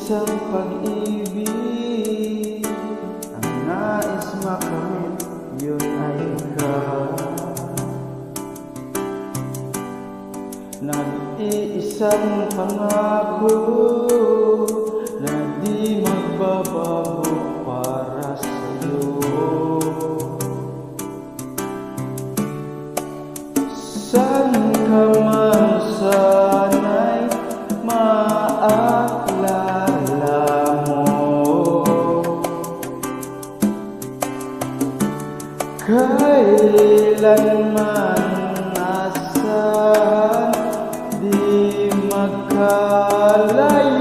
isang pag-ibig ang nais makamit, yun ay ikaw. Nag-iisang pangako na di magbabago para sa'yo. Saan ka man sana'y maalala mo, kailanman asahan di magkalayo.